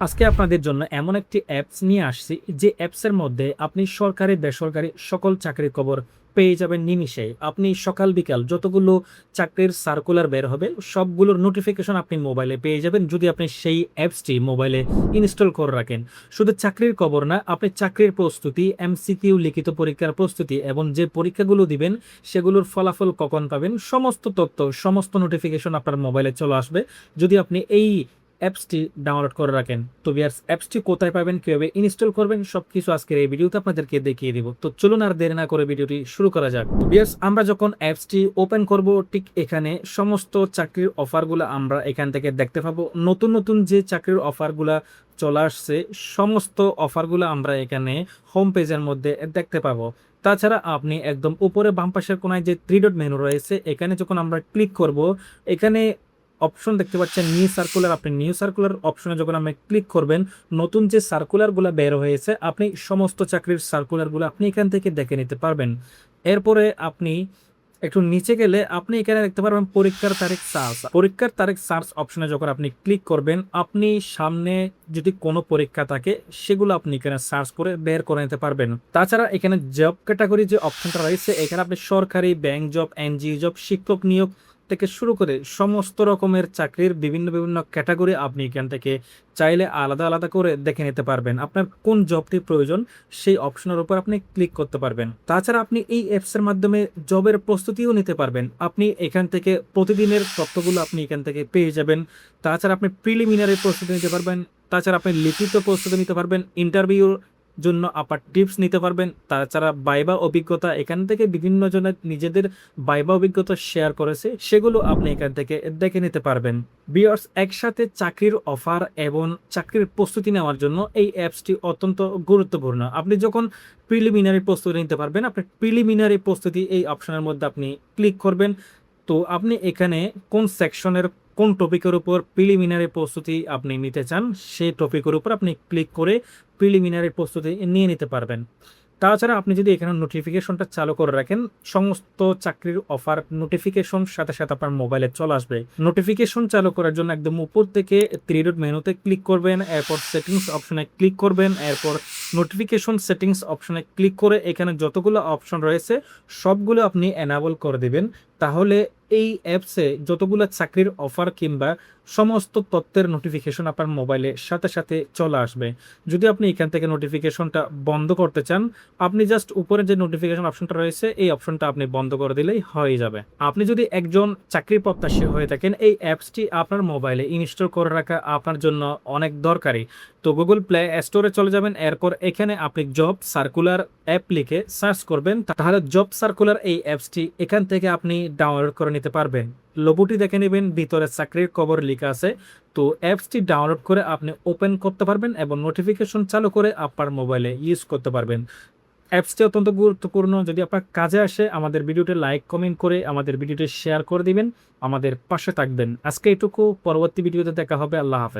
আজকে আপনাদের জন্য এমন একটি অ্যাপস নিয়ে আসছি যে অ্যাপসের মধ্যে আপনি সরকারি বেসরকারি সকল চাকরির খবর পেয়ে যাবেন নিমিষে। আপনি সকাল বিকাল যতগুলো চাকরির সার্কুলার বের হবে সবগুলোর নোটিফিকেশন আপনি মোবাইলে পেয়ে যাবেন যদি আপনি সেই অ্যাপসটি মোবাইলে ইনস্টল করে রাখেন। শুধু চাকরির খবর না, আপনি চাকরির প্রস্তুতি, এমসিকিউ লিখিত পরীক্ষার প্রস্তুতি এবং যে পরীক্ষাগুলো দিবেন সেগুলোর ফলাফল কখন পাবেন সমস্ত তথ্য সমস্ত নোটিফিকেশন আপনার মোবাইলে চলে আসবে যদি আপনি এই অ্যাপসটি ডাউনলোড করে রাখেন। তো ভিউয়ার্স, অ্যাপসটি কোথায় পাবেন, কিভাবে ইনস্টল করবেন সবকিছু আজকের এই ভিডিওতে আপনাদেরকে দেখিয়ে দিব। তো চলুন আর দেরি না করে ভিডিওটি শুরু করা যাক। তো ভিউয়ার্স, আমরা যখন অ্যাপসটি ওপেন করব ঠিক এখানে সমস্ত চাকরির অফারগুলো আমরা এখান থেকে দেখতে পাবো। নতুন নতুন যে চাকরির অফারগুলো চলে আসছে সমস্ত অফারগুলো আমরা এখানে হোম পেজের মধ্যে দেখতে পাবো। তাছাড়া আপনি একদম উপরে বাম পাশের কোনায় যে থ্রি ডট মেনু রয়েছে এখানে যখন আমরা ক্লিক করব, এখানে অপশন দেখতে পাচ্ছেন নিউ সার্কুলার। আপনি নিউ সার্কুলার অপশনে যখন আপনি ক্লিক করবেন, নতুন যে সার্কুলারগুলো বের হয়েছে আপনি সমস্ত চাকরির সার্কুলারগুলো আপনি এখান থেকে দেখে নিতে পারবেন। এরপরে আপনি একটু নিচে গেলে আপনি এখানে দেখতে পারবেন পরীক্ষার তারিখ সার্চ। পরীক্ষার তারিখ সার্চ অপশনে যখন আপনি ক্লিক করবেন, আপনি সামনে যদি কোনো পরীক্ষা থাকে সেগুলো আপনি এখানে সার্চ করে বের করে নিতে পারবেন। তাছাড়া এখানে জব ক্যাটাগরি যে অপশনটা রয়েছে এখানে আপনি সরকারি, ব্যাংক জব, এনজিও জব, শিক্ষক নিয়োগ থেকে শুরু করে সমস্ত রকমের চাকরির বিভিন্ন বিভিন্ন ক্যাটাগরি আপনি এখান থেকে চাইলে আলাদা আলাদা করে দেখে নিতে পারবেন। আপনার কোন জবটি প্রয়োজন সেই অপশনের উপর আপনি ক্লিক করতে পারবেন। তাছাড়া আপনি এই অ্যাপসের মাধ্যমে জবের প্রস্তুতিও নিতে পারবেন। আপনি এখান থেকে প্রতিদিনের তথ্যগুলো আপনি এখান থেকে পেয়ে যাবেন। তাছাড়া আপনি প্রিলিমিনারি প্রস্তুতি নিতে পারবেন। তাছাড়া আপনি লিখিত প্রস্তুতি নিতে পারবেন, ইন্টারভিউর জন্য আপার টিপস নিতে পারবেন। তাছাড়া বাইবা অভিজ্ঞতা, এখান থেকে বিভিন্ন জনের নিজেদের বাইবা অভিজ্ঞতা শেয়ার করেছে সেগুলো আপনি এখান থেকে দেখে নিতে পারবেন। ভিউয়ার্স, একসাথে চাকরির অফার এবং চাকরির প্রস্তুতি নেওয়ার জন্য এই অ্যাপসটি অত্যন্ত গুরুত্বপূর্ণ। আপনি যখন প্রিলিমিনারি প্রস্তুতি নিতে পারবেন, আপনি প্রিলিমিনারি প্রস্তুতি এই অপশনের মধ্যে আপনি ক্লিক করবেন। তো আপনি এখানে কোন সেকশনের কোন টপিকের উপর প্রিলিমিনারি প্রস্তুতি আপনি নিতে চান সেই টপিকের উপর আপনি ক্লিক করে প্রিলিমিনারি প্রস্তুতি নিয়ে নিতে পারবেন। তাছাড়া আপনি যদি এখানে নোটিফিকেশনটা চালু করে রাখেন, সমস্ত চাকরির অফার নোটিফিকেশন সাথে সাথে আপনার মোবাইলে চলে আসবে। নোটিফিকেশন চালু করার জন্য একদম উপর থেকে থ্রি ডট মেনুতে ক্লিক করবেন, এরপর সেটিংস অপশনে ক্লিক করবেন, এরপর নোটিফিকেশন সেটিংস অপশনে ক্লিক করে এখানে যতগুলো অপশন রয়েছে সবগুলো আপনি এনাবল করে দিবেন। তাহলে এই অ্যাপসে যতগুলো চাকরির অফার কিংবা সমস্ত তথ্যের নোটিফিকেশন আপনার মোবাইলে সাথে সাথে চলে আসবে। যদি আপনি এখান থেকে নোটিফিকেশনটা বন্ধ করতে চান, আপনি জাস্ট উপরে যে নোটিফিকেশন অপশনটা রয়েছে এই অপশনটা আপনি বন্ধ করে দিলেই হয়ে যাবে। আপনি যদি একজন চাকরি প্রত্যাশী হয়ে থাকেন, এই অ্যাপসটি আপনার মোবাইলে ইনস্টল করে রাখা আপনার জন্য অনেক দরকারি। তো গুগল প্লে স্টোরে চলে যাবেন, এরপর এখানে আপনি জব সার্কুলার অ্যাপ লিখে সার্চ করবেন, তাহলে জব সার্কুলার এই অ্যাপসটি এখান থেকে আপনি ডাউনলোড করে নিতে পারবেন। লোগোটি দেখে নেবেন, ভিতরে চাকরির খবর লেখা আছে। তো অ্যাপসটি ডাউনলোড করে আপনি ওপেন করতে পারবেন এবং নোটিফিকেশন চালু করে আপনার মোবাইলে ইউজ করতে পারবেন। অ্যাপসটি অত্যন্ত গুরুত্বপূর্ণ। যদি আপনার কাজে আসে আমাদের ভিডিওটি লাইক কমেন্ট করে আমাদের ভিডিওটি শেয়ার করে দিবেন, আমাদের পাশে থাকবেন। আজকে এটুকু, পরবর্তী ভিডিওতে দেখা হবে। আল্লাহ হাফেজ।